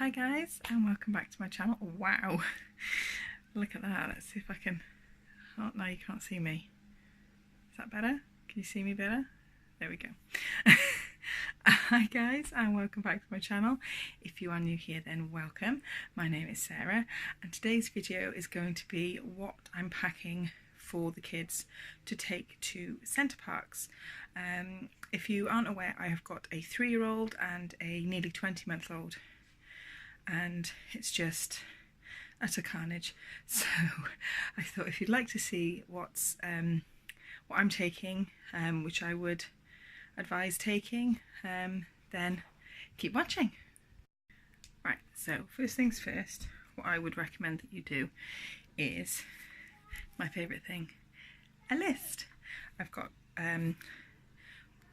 Hi guys, and welcome back to my channel. Wow, look at that. Let's see if I can... Oh, no, you can't see me. Is that better? Can you see me better? There we go. Hi guys, and welcome back to my channel. If you are new here, then welcome. My name is Sarah, and today's video is going to be what I'm packing for the kids to take to Center Parcs. If you aren't aware, I have got a 3-year-old and a nearly 20-month-old, and it's just utter carnage. So I thought if you'd like to see what I'm taking, which I would advise taking, then keep watching. Right, so first things first, what I would recommend that you do is my favourite thing, a list. I've got I've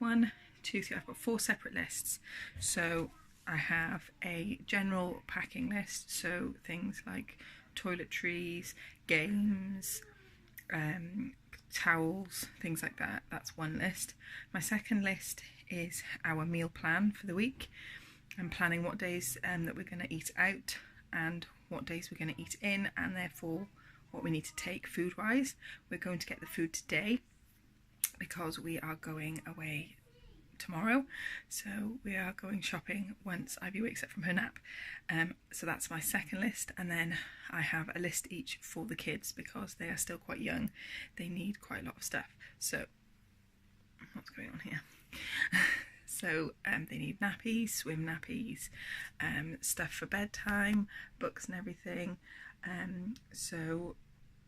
got 4 separate lists. So I have a general packing list, so things like toiletries, games, towels, things like that. That's one list. My second list is our meal plan for the week. I'm planning what days that we're going to eat out and what days we're going to eat in, and therefore what we need to take food wise. We're going to get the food today because we are going away tomorrow, so we are going shopping once Ivy wakes up from her nap. So that's my second list, and then I have a list each for the kids because they are still quite young. They need quite a lot of stuff. So what's going on here? So they need nappies, swim nappies, stuff for bedtime, books and everything. So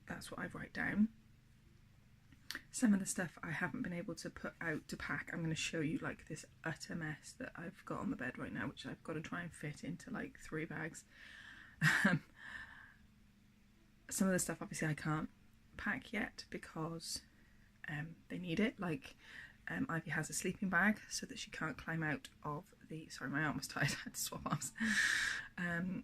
that's what I write down. Some of the stuff I haven't been able to put out to pack. I'm going to show you like this utter mess that I've got on the bed right now, which I've got to try and fit into like 3 bags. Some of the stuff obviously I can't pack yet because they need it. Like Ivy has a sleeping bag so that she can't climb out of the... Sorry, my arm was tied. I had to swap arms.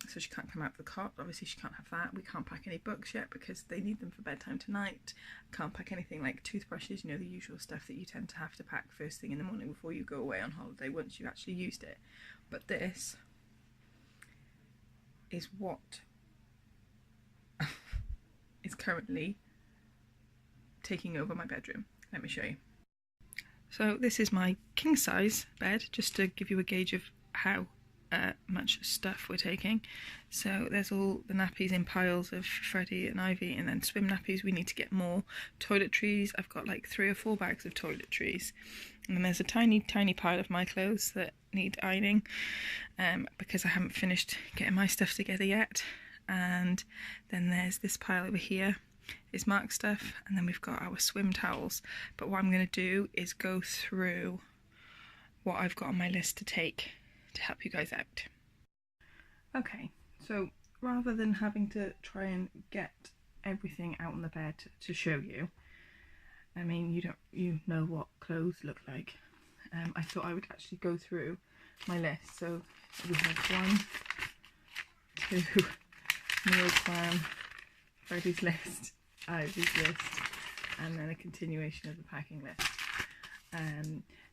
So she can't climb out of the cot. Obviously she can't have that. We can't pack any books yet because they need them for bedtime tonight. Can't pack anything like toothbrushes, you know, the usual stuff that you tend to have to pack first thing in the morning before you go away on holiday once you've actually used it. But this is what is currently taking over my bedroom. Let me show you. So this is my king size bed, just to give you a gauge of how much stuff we're taking. So there's all the nappies in piles of Freddie and Ivy, and then swim nappies. We need to get more toiletries. I've got like 3 or 4 bags of toiletries, and then there's a tiny pile of my clothes that need ironing because I haven't finished getting my stuff together yet. And then there's this pile over here is Mark's stuff, and then we've got our swim towels. But what I'm going to do is go through what I've got on my list to take to help you guys out. Okay, so rather than having to try and get everything out on the bed to show you, I mean, you know what clothes look like. I thought I would actually go through my list. So we have 1, 2, meal plan, Freddie's list, Ivy's list, and then a continuation of the packing list.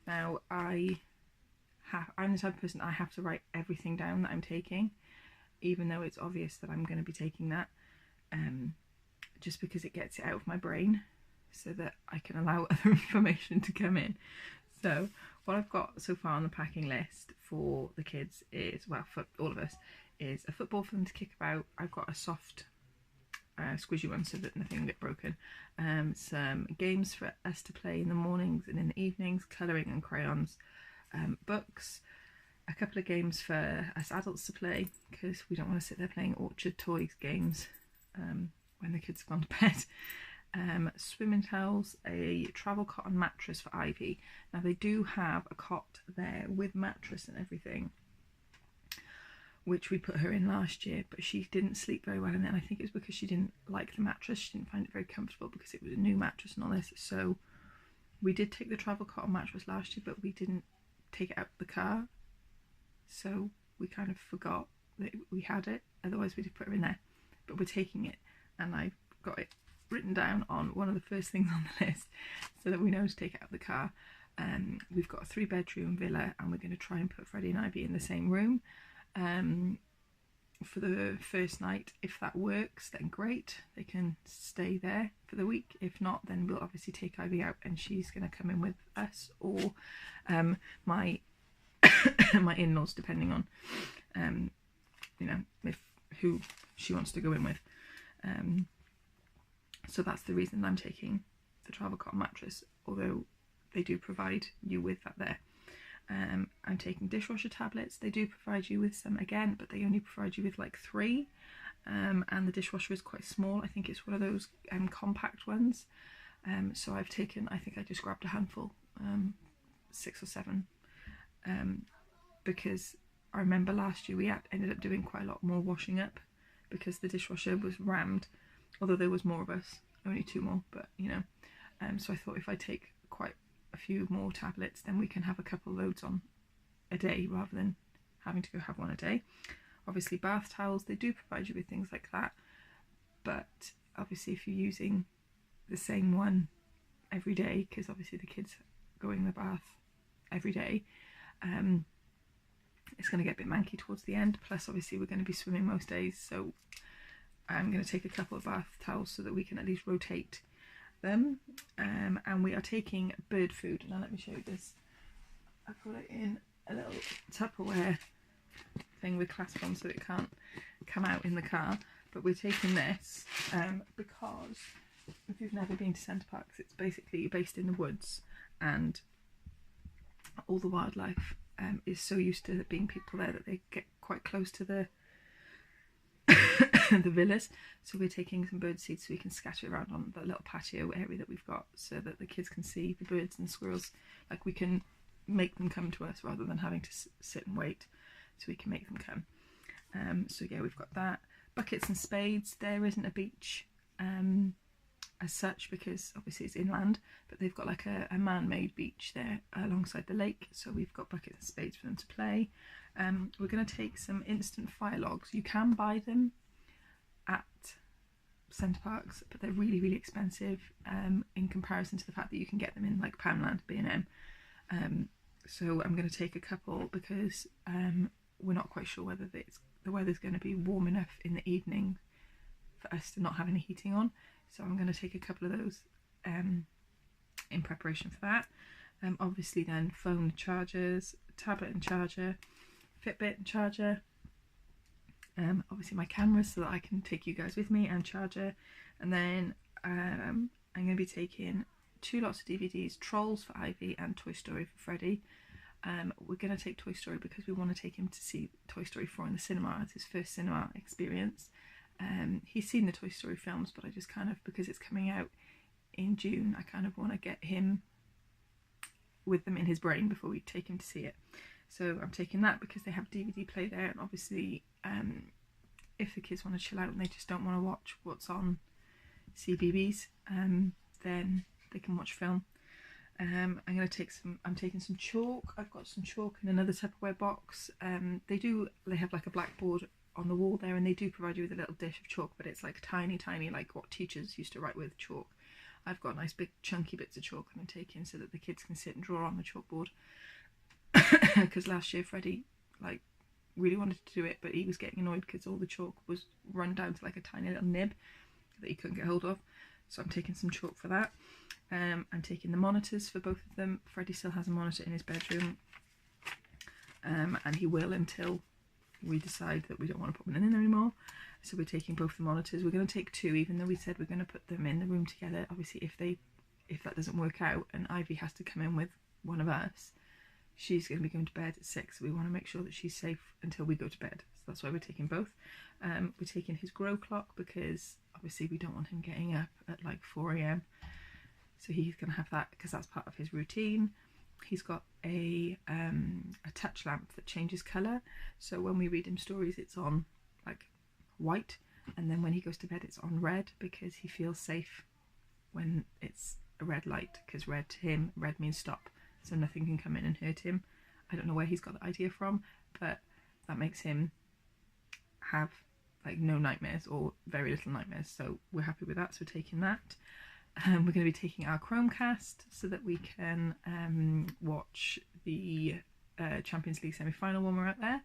Now I'm the type of person, I have to write everything down that I'm taking, even though it's obvious that I'm going to be taking that, just because it gets it out of my brain so that I can allow other information to come in. So what I've got so far on the packing list for the kids is, well, for all of us, is a football for them to kick about. I've got a soft squishy one so that nothing will get broken. Some games for us to play in the mornings and in the evenings, colouring and crayons, books, a couple of games for us adults to play because we don't want to sit there playing Orchard Toys games when the kids have gone to bed. Swimming towels, a travel cotton mattress for Ivy. Now they do have a cot there with mattress and everything, which we put her in last year, but she didn't sleep very well in it, and I think it was because she didn't like the mattress. She didn't find it very comfortable because it was a new mattress and all this. So we did take the travel cotton mattress last year, but we didn't take it out of the car, so we kind of forgot that we had it. Otherwise we'd have put her in there, but we're taking it, and I've got it written down on one of the first things on the list so that we know to take it out of the car. We've got a 3-bedroom villa, and we're going to try and put Freddie and Ivy in the same room. for the first night. If that works, then great, they can stay there for the week. If not, then we'll obviously take Ivy out and she's going to come in with us, or my my in-laws, depending on you know, who she wants to go in with. So that's the reason I'm taking the travel cotton mattress, although they do provide you with that there. I'm taking dishwasher tablets. They do provide you with some again, but they only provide you with like 3, and the dishwasher is quite small. I think it's one of those compact ones. So I've taken, I think I just grabbed a handful, 6 or 7, because I remember last year we ended up doing quite a lot more washing up because the dishwasher was rammed, although there was more of us, only 2 more, but you know. So I thought if I take quite a few more tablets, then we can have a couple loads on a day rather than having to go have one a day. Obviously bath towels, they do provide you with things like that, but obviously if you're using the same one every day, because obviously the kids go in the bath every day, it's going to get a bit manky towards the end. Plus obviously we're going to be swimming most days, so I'm going to take a couple of bath towels so that we can at least rotate them. And we are taking bird food. Now let me show you this. I put it in a little Tupperware thing with clasp on so it can't come out in the car, but we're taking this because if you've never been to Centre Parcs, it's basically based in the woods, and all the wildlife is so used to being people there that they get quite close to the the villas. So we're taking some bird seeds so we can scatter it around on the little patio area that we've got, so that the kids can see the birds and the squirrels. Like, we can make them come to us rather than having to sit and wait, so we can make them come. So yeah, we've got that. Buckets and spades. There isn't a beach as such because obviously it's inland, but they've got like a man-made beach there alongside the lake, so we've got buckets and spades for them to play. We're going to take some instant fire logs. You can buy them at Centre Parcs, but they're really, really expensive in comparison to the fact that you can get them in like Poundland, B&M. So I'm going to take a couple because we're not quite sure whether the weather's going to be warm enough in the evening for us to not have any heating on. So I'm going to take a couple of those in preparation for that. Obviously then phone chargers, tablet and charger, Fitbit and charger, obviously my camera so that I can take you guys with me, and charger. And then I'm going to be taking 2 lots of DVDs, Trolls for Ivy and Toy Story for Freddie. We're going to take Toy Story because we want to take him to see Toy Story 4 in the cinema. It's his first cinema experience. He's seen the Toy Story films, but I just kind of, because it's coming out in June, I kind of want to get him with them in his brain before we take him to see it. So I'm taking that because they have DVD play there, and obviously if the kids want to chill out and they just don't want to watch what's on CBeebies, then they can watch film. I'm taking some chalk. I've got some chalk in another Tupperware box. They have like a blackboard on the wall there, and they do provide you with a little dish of chalk, but it's like tiny, like what teachers used to write with chalk. I've got nice big chunky bits of chalk I'm taking so that the kids can sit and draw on the chalkboard. Because last year Freddie like really wanted to do it, but he was getting annoyed because all the chalk was run down to like a tiny little nib that he couldn't get hold of. So I'm taking some chalk for that. I'm taking the monitors for both of them. Freddie still has a monitor in his bedroom, and he will until we decide that we don't want to put one in anymore. So we're taking both the monitors. We're going to take 2, even though we said we're going to put them in the room together. Obviously if that doesn't work out and Ivy has to come in with one of us, she's going to be going to bed at 6. So we want to make sure that she's safe until we go to bed. So that's why we're taking both. We're taking his grow clock because obviously we don't want him getting up at like 4 AM. So he's going to have that because that's part of his routine. He's got a touch lamp that changes colour. So when we read him stories, it's on like white, and then when he goes to bed, it's on red, because he feels safe when it's a red light, because red to him, red means stop, so nothing can come in and hurt him. I don't know where he's got the idea from, but that makes him have like no nightmares or very little nightmares, so we're happy with that. So we're taking that. We're going to be taking our Chromecast so that we can watch the Champions League semi-final when we're out there.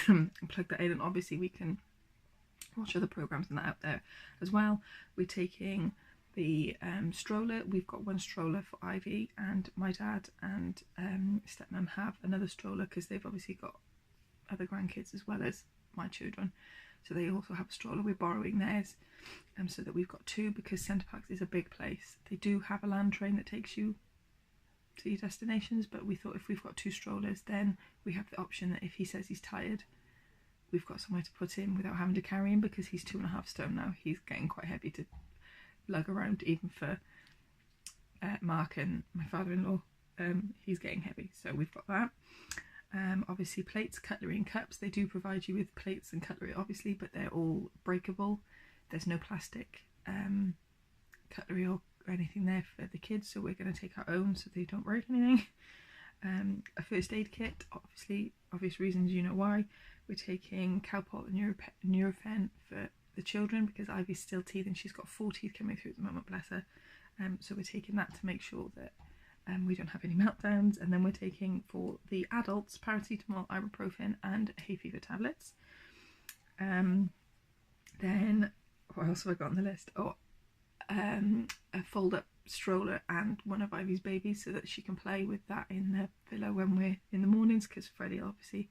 and plug that in, and obviously we can watch other programs and that out there as well. We're taking the stroller. We've got one stroller for Ivy, and my dad and stepmom have another stroller because they've obviously got other grandkids as well as my children, so they also have a stroller. We're borrowing theirs so that we've got two, because Centre Parcs is a big place. They do have a land train that takes you to your destinations, but we thought if we've got two strollers, then we have the option that if he says he's tired, we've got somewhere to put him without having to carry him, because he's 2.5 stone now. He's getting quite heavy to lug around, even for Mark and my father-in-law. He's getting heavy, so we've got that. Obviously plates, cutlery and cups. They do provide you with plates and cutlery obviously, but they're all breakable. There's no plastic cutlery or anything there for the kids, so we're going to take our own so they don't break anything. A first aid kit, obviously, obvious reasons, you know why. We're taking Calpol and Nurofen for the children, because Ivy's still teething. She's got 4 teeth coming through at the moment, bless her. So we're taking that to make sure that we don't have any meltdowns. And then we're taking, for the adults, paracetamol, ibuprofen and hay fever tablets. Then what else have I got on the list? Oh, a fold-up stroller and one of Ivy's babies, so that she can play with that in the pillow when we're in the mornings, because Freddie, obviously,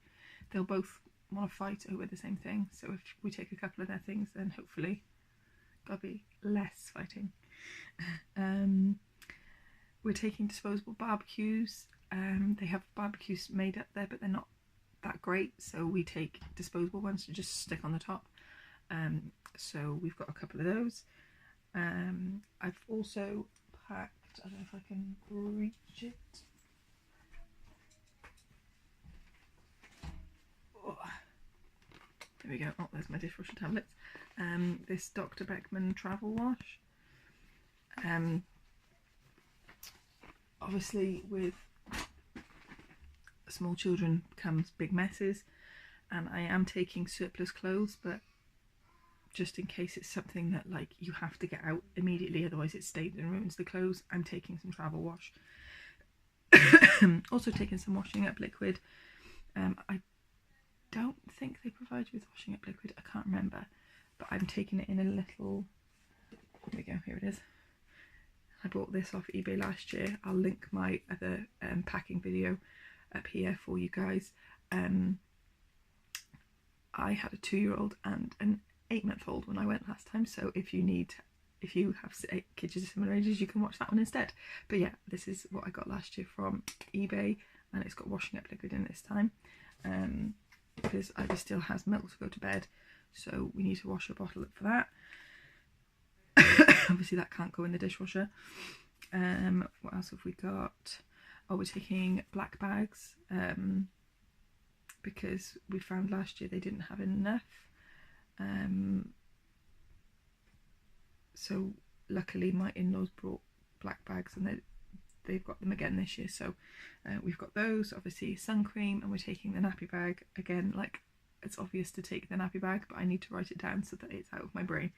they'll both want to fight over the same thing. So if we take a couple of their things, then hopefully there'll be less fighting. We're taking disposable barbecues. They have barbecues made up there, but they're not that great, so we take disposable ones to just stick on the top. So we've got a couple of those. I've also packed, I don't know if I can reach it. Oh, there we go. Oh, there's my dishwasher tablets. This Dr. Beckman travel wash. Obviously with small children comes big messes, and I am taking surplus clothes, but just in case it's something that like you have to get out immediately, otherwise it stains and ruins the clothes, I'm taking some travel wash. Also taking some washing up liquid. I don't think they provide you with washing up liquid, I can't remember, but I'm taking it in a little, there we go, here it is. I bought this off eBay last year. I'll link my other packing video up here for you guys. I had a 2-year-old and an 8-month-old when I went last time, so if you have kids of similar ages, you can watch that one instead. But yeah, this is what I got last year from eBay, and it's got washing up liquid in this time, because Ivy still has milk to go to bed, so we need to wash a bottle up for that. Obviously that can't go in the dishwasher. What else have we got? Oh, we're taking black bags, because we found last year they didn't have enough. So luckily my in-laws brought black bags, and they've got them again this year, so we've got those. Obviously sun cream, and we're taking the nappy bag again. Like, it's obvious to take the nappy bag, but I need to write it down so that it's out of my brain.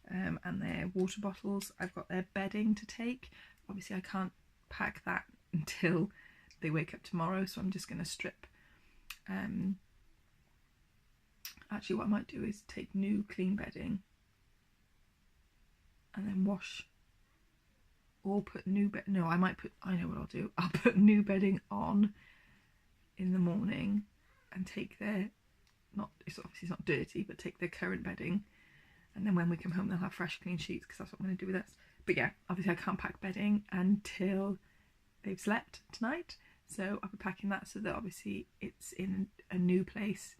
And their water bottles. I've got their bedding to take. Obviously I can't pack that until they wake up tomorrow, so I'm just going to strip. Actually what I might do is take new clean bedding and then wash, or put new bed. No, I know what I'll do. I'll put new bedding on in the morning and take their, it's obviously not dirty, but take their current bedding, and then when we come home they'll have fresh clean sheets, because that's what I'm going to do with us. But yeah, obviously I can't pack bedding until they've slept tonight, so I'll be packing that so that obviously it's in a new place,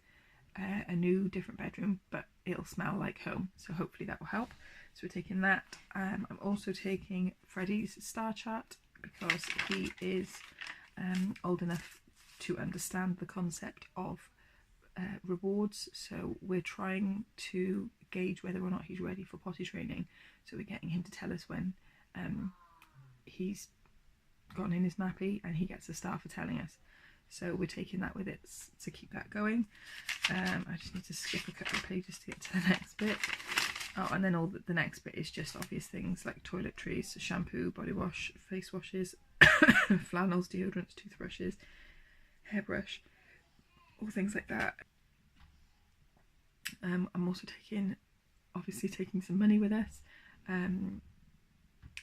a new different bedroom, but it'll smell like home, so hopefully that will help. So we're taking that. I'm also taking Freddie's star chart, because he is old enough to understand the concept of rewards, so we're trying to gauge whether or not he's ready for potty training, so we're getting him to tell us when he's gone in his nappy, and he gets a star for telling us. So we're taking that with it to keep that going. I just need to skip a couple of pages to get to the next bit. Oh, and then all the next bit is just obvious things like toiletries, shampoo, body wash, face washes, flannels, deodorants, toothbrushes, hairbrush, all things like that. I'm also obviously taking some money with us.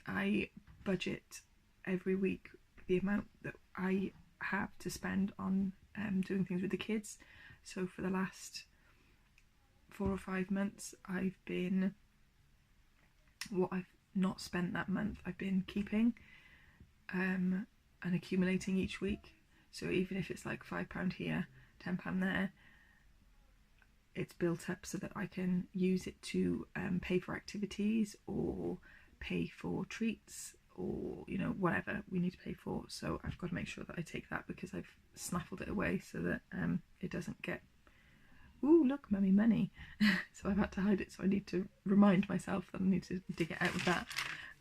I budget every week the amount that I have to spend on doing things with the kids. So for the last 4 or 5 months, what I've not spent that month, I've been keeping and accumulating each week. So even if it's like £5 here, £10 there, it's built up so that I can use it to pay for activities or pay for treats, or you know, whatever we need to pay for. So I've got to make sure that I take that, because I've snaffled it away so that it doesn't get, ooh look mummy money. So I've had to hide it, so I need to remind myself that I need to dig it out with that.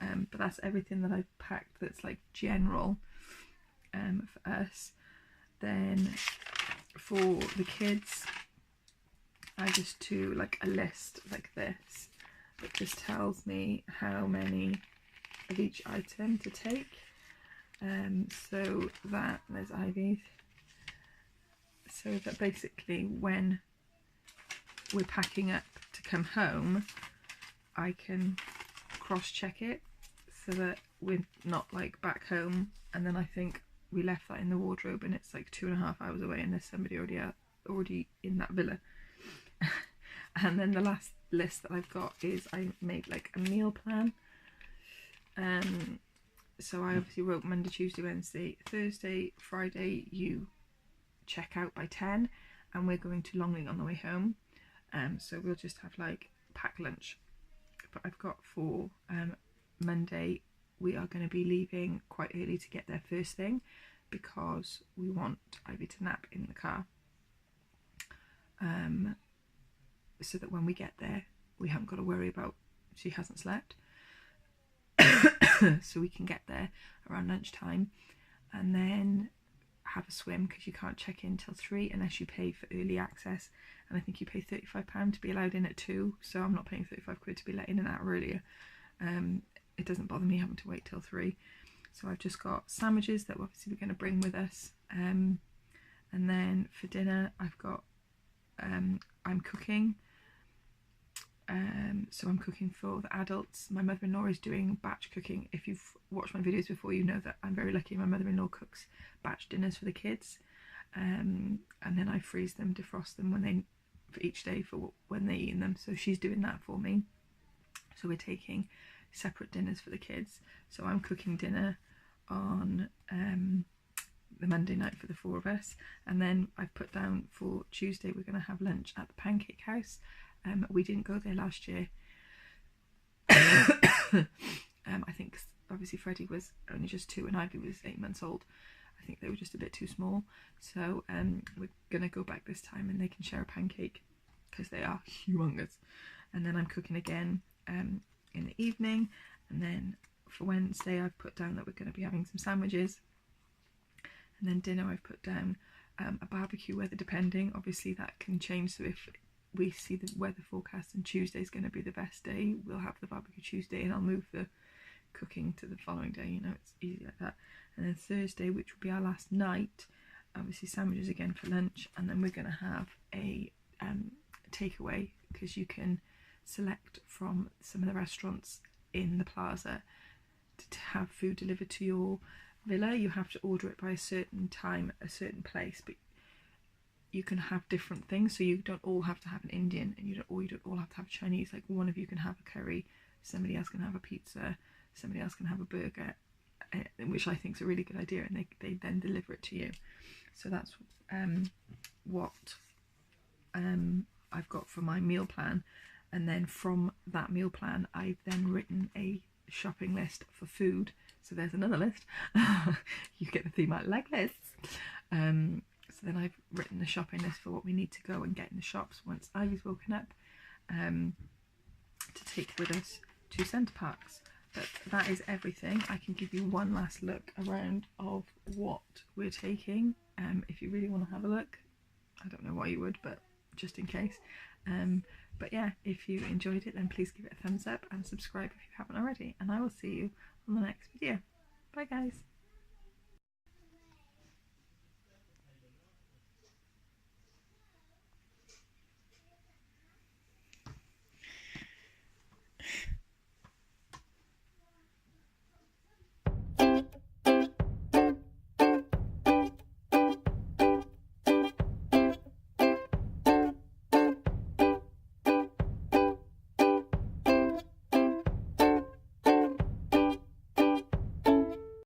But that's everything that I've packed that's like general for us. Then for the kids, I just do like a list like this that just tells me how many of each item to take. So that, there's Ivy's, so that basically when we're packing up to come home, I can cross-check it so that we're not like back home and then I think we left that in the wardrobe and it's like 2.5 hours away and there's somebody already in that villa. And then the last list that I've got is I made like a meal plan. So I obviously wrote Monday, Tuesday, Wednesday, Thursday, Friday you check out by 10 and we're going to Longleat on the way home. So we'll just have like packed lunch. But I've got for Monday, we are going to be leaving quite early to get there first thing because we want Ivy to nap in the car. So that when we get there, we haven't got to worry about she hasn't slept. So we can get there around lunchtime and then have a swim, because you can't check in till 3 unless you pay for early access, and I think you pay £35 to be allowed in at 2, so I'm not paying 35 quid to be let in an hour earlier. It doesn't bother me having to wait till 3. So I've just got sandwiches that obviously we're going to bring with us, and then for dinner I've got I'm cooking. So I'm cooking for the adults. My mother-in-law is doing batch cooking. If you've watched my videos before, you know that I'm very lucky. My mother-in-law cooks batch dinners for the kids, and then I freeze them, defrost them for each day for when they're eating them. So she's doing that for me. So we're taking separate dinners for the kids. So I'm cooking dinner on the Monday night for the 4 of us, and then I've put down for Tuesday we're going to have lunch at the Pancake House. We didn't go there last year. I think obviously Freddie was only just 2 and Ivy was 8 months old. I think they were just a bit too small, so we're gonna go back this time and they can share a pancake because they are humongous. And then I'm cooking again in the evening, and then for Wednesday I've put down that we're going to be having some sandwiches, and then dinner I've put down a barbecue, weather depending. Obviously that can change, so if we see the weather forecast and Tuesday's going to be the best day, we'll have the barbecue Tuesday and I'll move the cooking to the following day, you know, it's easy like that. And then Thursday, which will be our last night, obviously sandwiches again for lunch, and then we're going to have a takeaway, because you can select from some of the restaurants in the plaza to have food delivered to your villa. You have to order it by a certain time, a certain place, but you can have different things, so you don't all have to have an Indian, and you don't all have to have Chinese. Like one of you can have a curry, somebody else can have a pizza, somebody else can have a burger, which I think is a really good idea, and they then deliver it to you. So that's what I've got for my meal plan. And then from that meal plan I've then written a shopping list for food. So there's another list. You get the theme, I like lists. So then I've written the shopping list for what we need to go and get in the shops once Ivy's woken up, to take with us to Centre Parcs. But that is everything. I can give you one last look around of what we're taking, if you really want to have a look. I don't know why you would, but just in case. But yeah, if you enjoyed it, then please give it a thumbs up and subscribe if you haven't already, and I will see you on the next video. Bye guys.